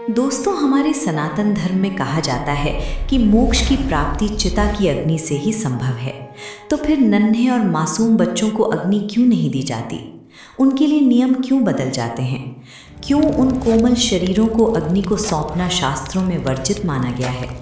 दोस्तों, हमारे सनातन धर्म में कहा जाता है कि मोक्ष की प्राप्ति चिता की अग्नि से ही संभव है। तो फिर नन्हे और मासूम बच्चों को अग्नि क्यों नहीं दी जाती? उनके लिए नियम क्यों बदल जाते हैं? क्यों उन कोमल शरीरों को अग्नि को सौंपना शास्त्रों में वर्जित माना गया है?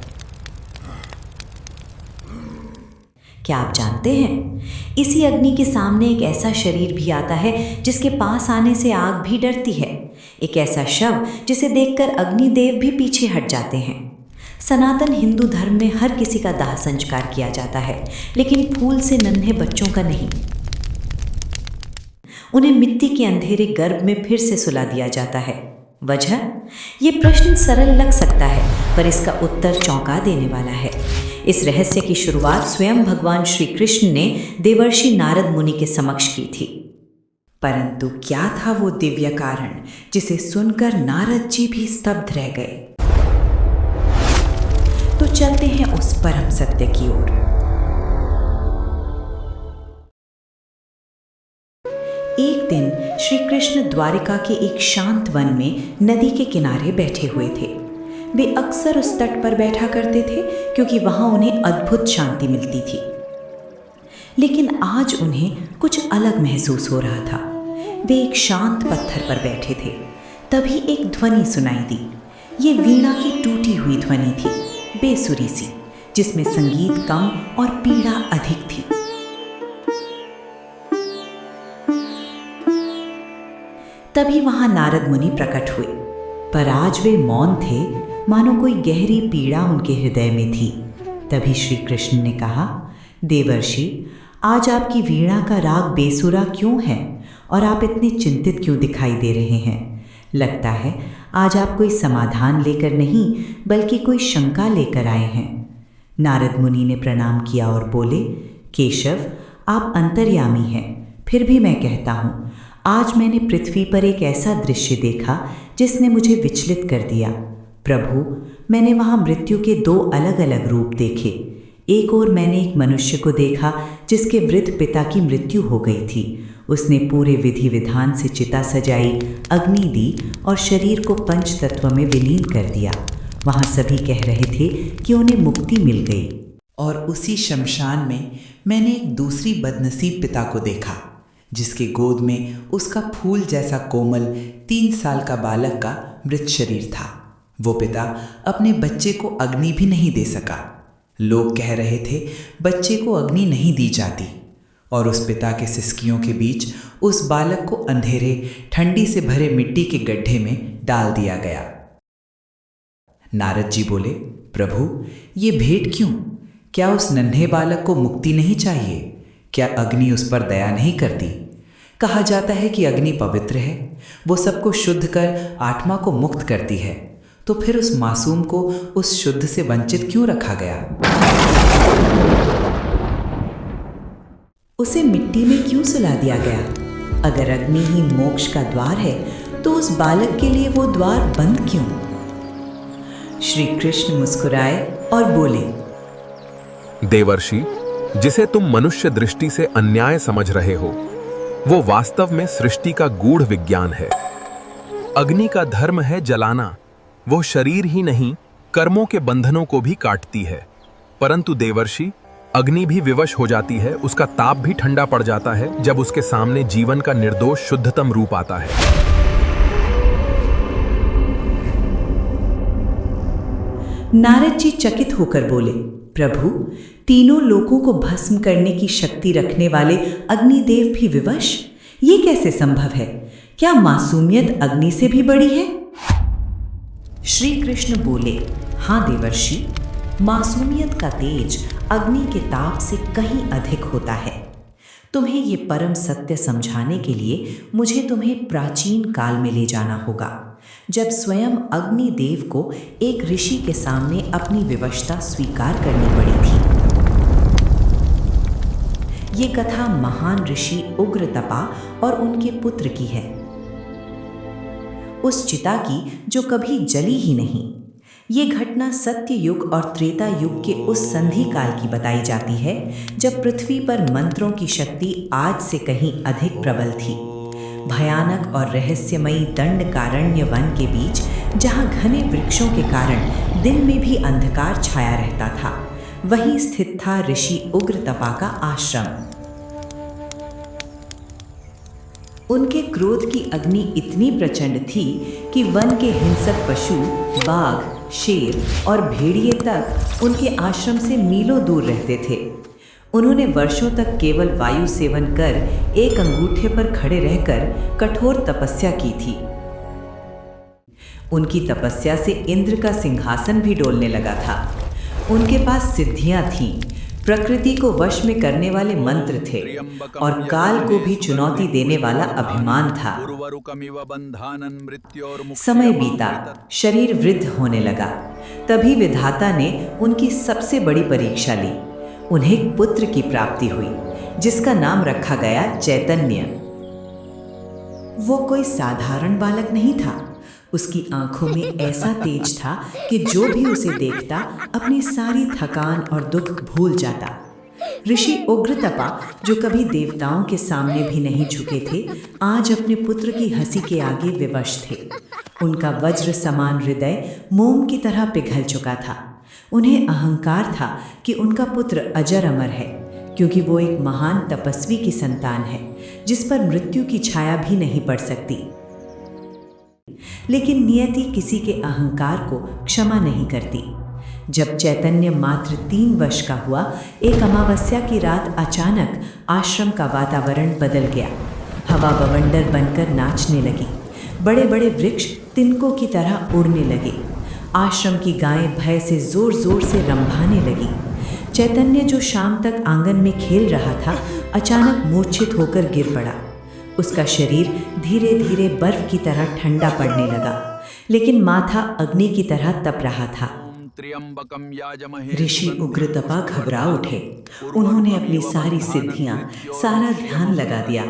क्या आप जानते हैं, इसी अग्नि के सामने एक ऐसा शरीर भी आता है जिसके पास आने से आग भी डरती है। एक ऐसा शव जिसे देखकर अग्निदेव भी पीछे हट जाते हैं। सनातन हिंदू धर्म में हर किसी का दाह संस्कार किया जाता है, लेकिन फूल से नन्हे बच्चों का नहीं। उन्हें मिट्टी के अंधेरे गर्भ में फिर से सुला दिया जाता है। वजह? ये प्रश्न सरल लग सकता है, पर इसका उत्तर चौंका देने वाला है। इस रहस्य की शुरुआत स्वयं भगवान श्री कृष्ण ने देवर्षि नारद मुनि के समक्ष की थी। परंतु क्या था वो दिव्य कारण जिसे सुनकर नारद जी भी स्तब्ध रह गए? तो चलते हैं उस परम सत्य की ओर। एक दिन श्री कृष्ण द्वारिका के एक शांत वन में नदी के किनारे बैठे हुए थे। वे अक्सर उस तट पर बैठा करते थे क्योंकि वहां उन्हें अद्भुत शांति मिलती थी। लेकिन आज उन्हें कुछ अलग महसूस हो रहा था। वे एक शांत पत्थर पर बैठे थे। तभी एक ध्वनि सुनाई दी। ये वीणा की टूटी हुई ध्वनि थी, बेसुरी सी, जिसमें संगीत कम और पीड़ा अधिक थी। तभी वहां नारद मुनि प्रकट हुए, पर आज वे मौन थे, मानो कोई गहरी पीड़ा उनके हृदय में थी। तभी श्री कृष्ण ने कहा, देवर्षि, आज आपकी वीणा का राग बेसुरा क्यों है और आप इतने चिंतित क्यों दिखाई दे रहे हैं? लगता है आज आप कोई समाधान लेकर नहीं बल्कि कोई शंका लेकर आए हैं। नारद मुनि ने प्रणाम किया और बोले, केशव, आप अंतर्यामी हैं, फिर भी मैं कहता हूँ, आज मैंने पृथ्वी पर एक ऐसा दृश्य देखा जिसने मुझे विचलित कर दिया। प्रभु, मैंने वहाँ मृत्यु के दो अलग अलग रूप देखे। एक ओर मैंने एक मनुष्य को देखा जिसके वृद्ध पिता की मृत्यु हो गई थी। उसने पूरे विधि विधान से चिता सजाई, अग्नि दी और शरीर को पंच तत्व में विलीन कर दिया। वहाँ सभी कह रहे थे कि उन्हें मुक्ति मिल गई। और उसी शमशान में मैंने एक दूसरी बदनसीब पिता को देखा जिसके गोद में उसका फूल जैसा कोमल 3 साल का बालक का मृत शरीर था। वो पिता अपने बच्चे को अग्नि भी नहीं दे सका। लोग कह रहे थे बच्चे को अग्नि नहीं दी जाती, और उस पिता के सिसकियों के बीच उस बालक को अंधेरे ठंडी से भरे मिट्टी के गड्ढे में डाल दिया गया। नारद जी बोले, प्रभु, ये भेंट क्यों? क्या उस नन्हे बालक को मुक्ति नहीं चाहिए? क्या अग्नि उस पर दया नहीं करती? कहा जाता है कि अग्नि पवित्र है, वो सबको शुद्ध कर आत्मा को मुक्त करती है। तो फिर उस मासूम को उस शुद्ध से वंचित क्यों रखा गया? उसे मिट्टी में क्यों सुला दिया गया? अगर अग्नि ही मोक्ष का द्वार है तो उस बालक के लिए वो द्वार बंद क्यों? श्री कृष्ण मुस्कुराए और बोले, देवर्षि, जिसे तुम मनुष्य दृष्टि से अन्याय समझ रहे हो, वो वास्तव में सृष्टि का गूढ़ विज्ञान है। अग्नि का धर्म है जलाना। वो शरीर ही नहीं, कर्मों के बंधनों को भी काटती है। परंतु देवर्षि, अग्नि भी विवश हो जाती है, उसका ताप भी ठंडा पड़ जाता है जब उसके सामने जीवन का निर्दोष शुद्धतम रूप आता है। नारद जी चकित होकर बोले, प्रभु, तीनों लोकों को भस्म करने की शक्ति रखने वाले अग्निदेव भी विवश? ये कैसे संभव है? क्या मासूमियत अग्नि से भी बड़ी है? श्री कृष्ण बोले, हाँ देवर्षि, मासूमियत का तेज अग्नि के ताप से कहीं अधिक होता है। तुम्हें ये परम सत्य समझाने के लिए मुझे तुम्हें प्राचीन काल में ले जाना होगा, जब स्वयं अग्निदेव को एक ऋषि के सामने अपनी विवशता स्वीकार करनी पड़ी थी। ये कथा महान ऋषि उग्रतपा और उनके पुत्र की है, उस चिता की जो कभी जली ही नहीं। ये घटना सत्य युग और त्रेता युग के उस संधि काल की बताई जाती है, जब पृथ्वी पर मंत्रों की शक्ति आज से कहीं अधिक प्रबल थी। भयानक और रहस्यमयी दंडकारण्य वन के बीच, जहाँ घने वृक्षों के कारण दिन में भी अंधकार छाया रहता था, वहीं स्थित था ऋषि उग्रतपा का आश्रम। उनके क्रोध की अग्नि इतनी प्रचंड थी कि वन के हिंसक पशु, बाघ, शेर और भेड़िए तक उनके आश्रम से मीलों दूर रहते थे। उन्होंने वर्षों तक केवल वायु सेवन कर एक अंगूठे पर खड़े रहकर कठोर तपस्या की थी। उनकी तपस्या से इंद्र का सिंहासन भी डोलने लगा था। उनके पास सिद्धियां थीं, प्रकृति को वश में करने वाले मंत्र थे और काल को भी चुनौती देने वाला अभिमान था। समय बीता, शरीर वृद्ध होने लगा। तभी विधाता ने उनकी सबसे बड़ी परीक्षा ली। उन्हें एक पुत्र की प्राप्ति हुई, जिसका नाम रखा गया चैतन्य। वो कोई साधारण बालक नहीं था। उसकी आंखों में ऐसा तेज था कि जो भी उसे देखता अपनी सारी थकान और दुख भूल जाता। ऋषि उग्रतपा, जो कभी देवताओं के सामने भी नहीं झुके थे, आज अपने पुत्र की हंसी के आगे विवश थे। उनका वज्र समान हृदय मोम की तरह पिघल चुका था। उन्हें अहंकार था कि उनका पुत्र अजर अमर है, क्योंकि वो एक महान तपस्वी की संतान है, जिस पर मृत्यु की छाया भी नहीं पड़ सकती। लेकिन नियति किसी के अहंकार को क्षमा नहीं करती। जब चैतन्य मात्र 3 वर्ष का हुआ, एक अमावस्या की रात अचानक आश्रम का वातावरण बदल गया। हवा बवंडर बनकर नाचने लगी। बड़े बड़े वृक्ष तिनकों की तरह उड़ने लगे। आश्रम की गायें भय से जोर जोर से रंभाने लगी। चैतन्य, जो शाम तक आंगन में खेल रहा था, अचानक मूर्छित होकर गिर पड़ा। उसका शरीर धीरे धीरे बर्फ की तरह ठंडा पड़ने लगा, लेकिन माथा अग्नि की तरह तप रहा था। ऋषि उग्रतपा घबरा उठे। उन्होंने अपनी सारी सिद्धियां, सारा ध्यान लगा दिया।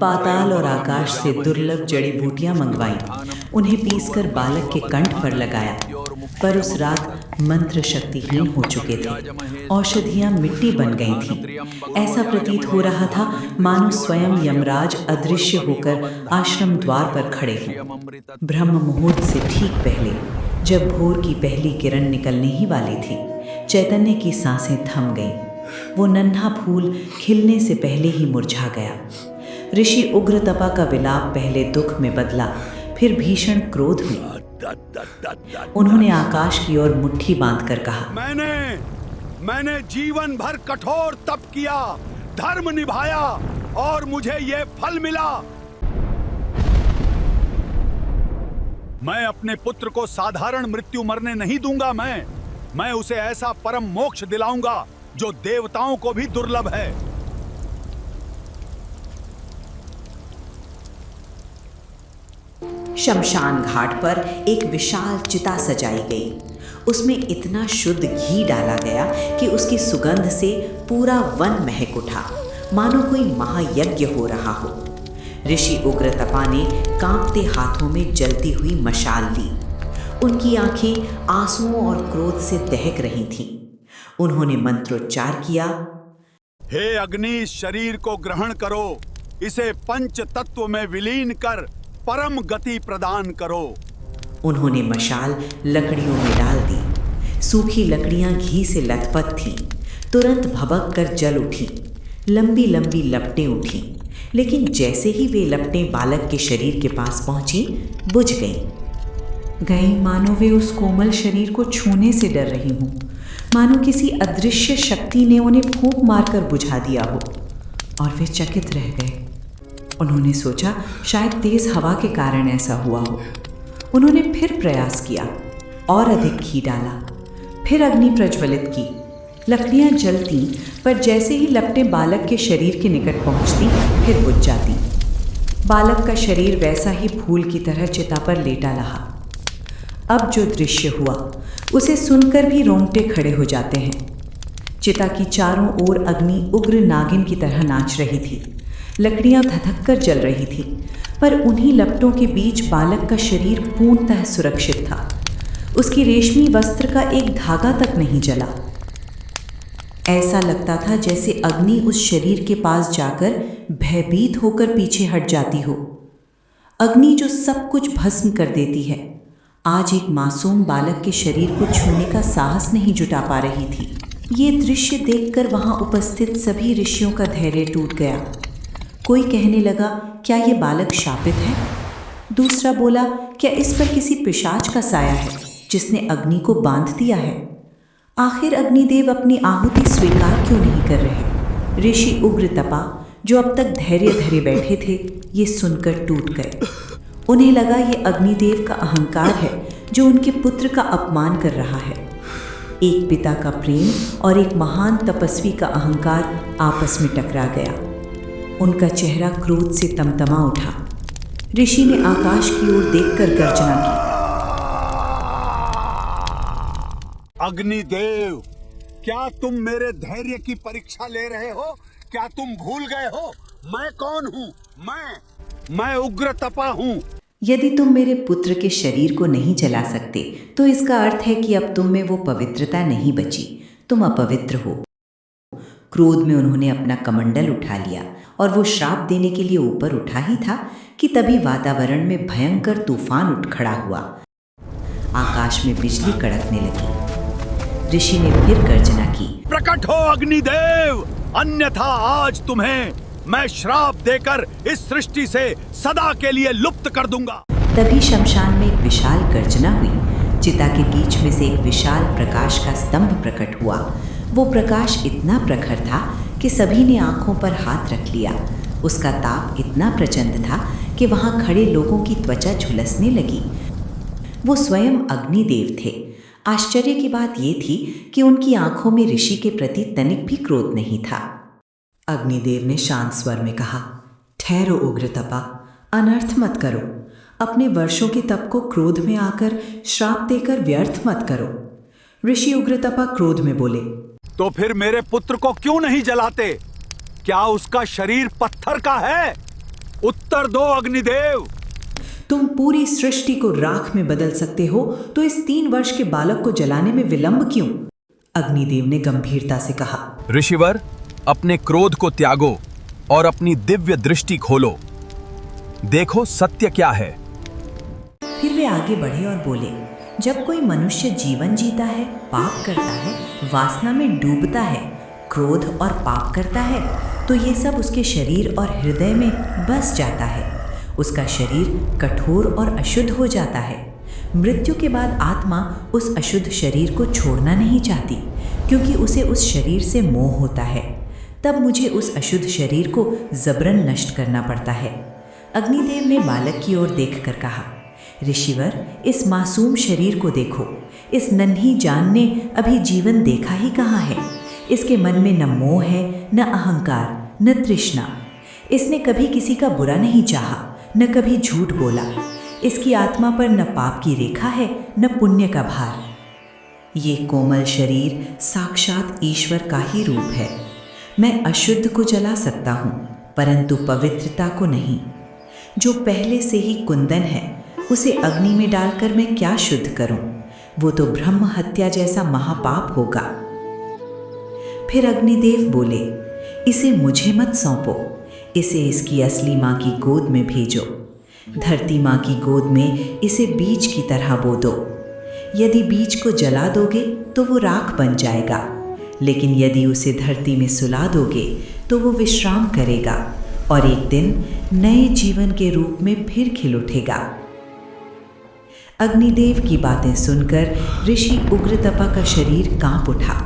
पाताल और आकाश से दुर्लभ जड़ी बूटियां मंगवाई, उन्हें पीसकर बालक के कंठ पर लगाया। पर उस रात मंत्र शक्तिहीन हो चुके थे। औषधियां मिट्टी बन गई थीं। ऐसा प्रतीत हो रहा था मानो स्वयं यमराज अदृश्य होकर आश्रम द्वार पर खड़े हों। ब्रह्म मुहूर्त से ठीक पहले, जब भोर की पहली किरण निकलने ही वाली थी, चैतन्य की सांसें थम गईं। वो नन्हा फूल खिलने से पहले ही मुरझा गया। ऋषि उग्रतपा का विलाप पहले दुख में बदला, फिर भीषण क्रोध में। उन्होंने आकाश की ओर मुट्ठी बांधकर कहा, मैंने जीवन भर कठोर तप किया, धर्म निभाया और मुझे ये फल मिला। मैं अपने पुत्र को साधारण मृत्यु मरने नहीं दूंगा। मैं उसे ऐसा परम मोक्ष दिलाऊंगा जो देवताओं को भी दुर्लभ है। शमशान घाट पर एक विशाल चिता सजाई गई। उसमें इतना शुद्ध घी डाला गया कि उसकी सुगंध से पूरा वन महक उठा, मानो कोई महायज्ञ हो रहा हो। ऋषि उग्रतपा ने कांपते हाथों में जलती हुई मशाल ली। उनकी आंखें आंसुओं और क्रोध से दहक रही थीं। उन्होंने मंत्रोच्चार किया, हे अग्नि, इस शरीर को ग्रहण करो, इसे पंच तत्व में विलीन कर परम गति प्रदान करो। उन्होंने मशाल लकड़ियों में डाल दी। सूखी लकड़ियां घी से लथपथ थीं, तुरंत भभक कर जल उठी। लंबी लंबी लपटें उठीं, लेकिन जैसे ही वे लपटें बालक के शरीर के पास पहुंची, बुझ गईं। मानो वे उस कोमल शरीर को छूने से डर रही हूं, मानो किसी अदृश्य शक्ति ने उन्हें फूंक मारकर बुझा दिया हो। और वे चकित रह गए। उन्होंने सोचा शायद तेज हवा के कारण ऐसा हुआ हो। उन्होंने फिर प्रयास किया, और अधिक घी डाला, फिर अग्नि प्रज्वलित की। लकड़ियां जलती, पर जैसे ही लपटें बालक के शरीर के निकट पहुंचती, फिर बुझ जाती। बालक का शरीर वैसा ही फूल की तरह चिता पर लेटा रहा। अब जो दृश्य हुआ, उसे सुनकर भी रोंगटे खड़े हो जाते हैं। चिता की चारों ओर अग्नि उग्र नागिन की तरह नाच रही थी। लकड़ियां धधक कर जल रही थी, पर उन्हीं लपटों के बीच बालक का शरीर पूर्णतः सुरक्षित था। उसकी रेशमी वस्त्र का एक धागा तक नहीं जला। ऐसा लगता था जैसे अग्नि उस शरीर के पास जाकर भयभीत होकर पीछे हट जाती हो। अग्नि जो सब कुछ भस्म कर देती है, आज एक मासूम बालक के शरीर को छूने का साहस नहीं जुटा पा रही थी। ये दृश्य देखकर वहां उपस्थित सभी ऋषियों का धैर्य टूट गया। कोई कहने लगा, क्या ये बालक शापित है? दूसरा बोला, क्या इस पर किसी पिशाच का साया है जिसने अग्नि को बांध दिया है? आखिर अग्निदेव अपनी आहुति स्वीकार क्यों नहीं कर रहे? ऋषि उग्रतपा, जो अब तक धैर्य धरे बैठे थे, ये सुनकर टूट गए। उन्हें लगा ये अग्निदेव का अहंकार है जो उनके पुत्र का अपमान कर रहा है। एक पिता का प्रेम और एक महान तपस्वी का अहंकार आपस में टकरा गया। उनका चेहरा क्रोध से तमतमा उठा। ऋषि ने आकाश की ओर देखकर गर्जना की। अग्निदेव, क्या तुम मेरे धैर्य की परीक्षा ले रहे हो? क्या तुम भूल गए हो मैं कौन हूँ? मैं उग्र तपा हूँ। यदि तुम मेरे पुत्र के शरीर को नहीं जला सकते तो इसका अर्थ है कि अब तुम में वो पवित्रता नहीं बची, तुम अपवित्र हो। क्रोध में उन्होंने अपना कमंडल उठा लिया और वो श्राप देने के लिए ऊपर उठा ही था कि तभी वातावरण में भयंकर तूफान उठ खड़ा हुआ। आकाश में बिजली कड़कने लगी। ऋषि ने फिर गर्जना की, प्रकट हो अग्निदेव, अन्यथा आज तुम्हें मैं श्राप देकर इस सृष्टि से सदा के लिए लुप्त कर दूंगा। तभी शमशान में एक विशाल गर्जना हुई। चिता के बीच में से एक विशाल प्रकाश का स्तंभ प्रकट हुआ। वो प्रकाश इतना प्रखर था कि सभी ने आंखों पर हाथ रख लिया। उसका ताप इतना प्रचंड था कि वहां खड़े लोगों की त्वचा झुलसने लगी। वो स्वयं अग्निदेव थे। आश्चर्य की बात ये थी कि उनकी आंखों में ऋषि के प्रति तनिक भी क्रोध नहीं था। अग्निदेव ने शांत स्वर में कहा, ठहरो उग्रतपा, अनर्थ मत करो। अपने वर्षों के तप को क्रोध में आकर श्राप देकर व्यर्थ मत करो। ऋषि उग्रतपा क्रोध में बोले, तो फिर मेरे पुत्र को क्यों नहीं जलाते? क्या उसका शरीर पत्थर का है? उत्तर दो अग्निदेव। तुम पूरी सृष्टि को राख में बदल सकते हो तो इस 3 वर्ष के बालक को जलाने में विलंब क्यों? अग्निदेव ने गंभीरता से कहा। ऋषिवर, अपने क्रोध को त्यागो और अपनी दिव्य दृष्टि खोलो। देखो सत्य क्या है। फिर वे आगे बढ़े और बोले, जब कोई मनुष्य जीवन जीता है, पाप करता है, वासना में डूबता है, क्रोध और पाप करता है, तो ये सब उसके शरीर और हृदय में बस जाता है। उसका शरीर कठोर और अशुद्ध हो जाता है। मृत्यु के बाद आत्मा उस अशुद्ध शरीर को छोड़ना नहीं चाहती, क्योंकि उसे उस शरीर से मोह होता है। तब मुझे उस अशुद्ध शरीर को जबरन नष्ट करना पड़ता है। अग्निदेव ने बालक की ओर देखकर कहा, ऋषिवर, इस मासूम शरीर को देखो। इस नन्ही जान ने अभी जीवन देखा ही कहाँ है। इसके मन में न मोह है, न अहंकार, न तृष्णा। इसने कभी किसी का बुरा नहीं चाहा, न कभी झूठ बोला। इसकी आत्मा पर न पाप की रेखा है, न पुण्य का भार। ये कोमल शरीर साक्षात ईश्वर का ही रूप है। मैं अशुद्ध को जला सकता हूँ, परंतु पवित्रता को नहीं। जो पहले से ही कुंदन है, उसे अग्नि में डालकर मैं क्या शुद्ध करूं? वो तो ब्रह्म हत्या जैसा महापाप होगा। फिर अग्निदेव बोले, इसे मुझे मत सौंपो, इसे इसकी असली माँ की गोद में भेजो। धरती माँ की गोद में इसे बीज की तरह बो दो। यदि बीज को जला दोगे तो वो राख बन जाएगा, लेकिन यदि उसे धरती में सुला दोगे तो वो विश्राम करेगा और एक दिन नए जीवन के रूप में फिर खिल उठेगा। अग्निदेव की बातें सुनकर ऋषि उग्रतपा का शरीर कांप उठा।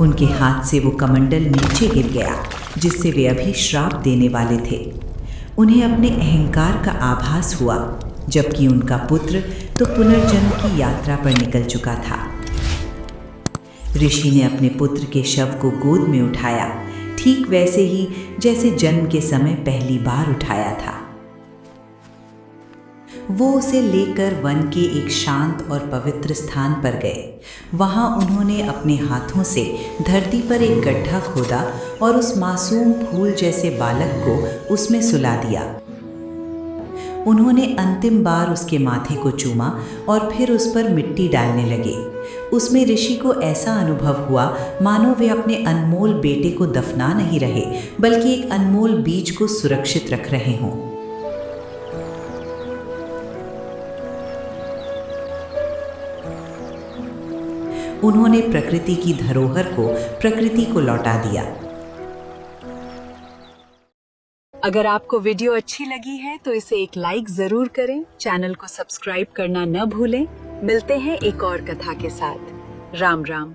उनके हाथ से वो कमंडल नीचे गिर गया जिससे वे अभी श्राप देने वाले थे। उन्हें अपने अहंकार का आभास हुआ, जबकि उनका पुत्र तो पुनर्जन्म की यात्रा पर निकल चुका था। ऋषि ने अपने पुत्र के शव को गोद में उठाया, ठीक वैसे ही जैसे जन्म के समय पहली बार उठाया था। वो उसे लेकर वन के एक शांत और पवित्र स्थान पर गए। वहां उन्होंने अपने हाथों से धरती पर एक गड्ढा खोदा और उस मासूम फूल जैसे बालक को उसमें सुला दिया। उन्होंने अंतिम बार उसके माथे को चूमा और फिर उस पर मिट्टी डालने लगे। उसमें ऋषि को ऐसा अनुभव हुआ मानो वे अपने अनमोल बेटे को दफना नहीं रहे, बल्कि एक अनमोल बीज को सुरक्षित रख रहे हों। उन्होंने प्रकृति की धरोहर को प्रकृति को लौटा दिया। अगर आपको वीडियो अच्छी लगी है तो इसे एक लाइक जरूर करें, चैनल को सब्सक्राइब करना न भूलें। मिलते हैं एक और कथा के साथ। राम राम।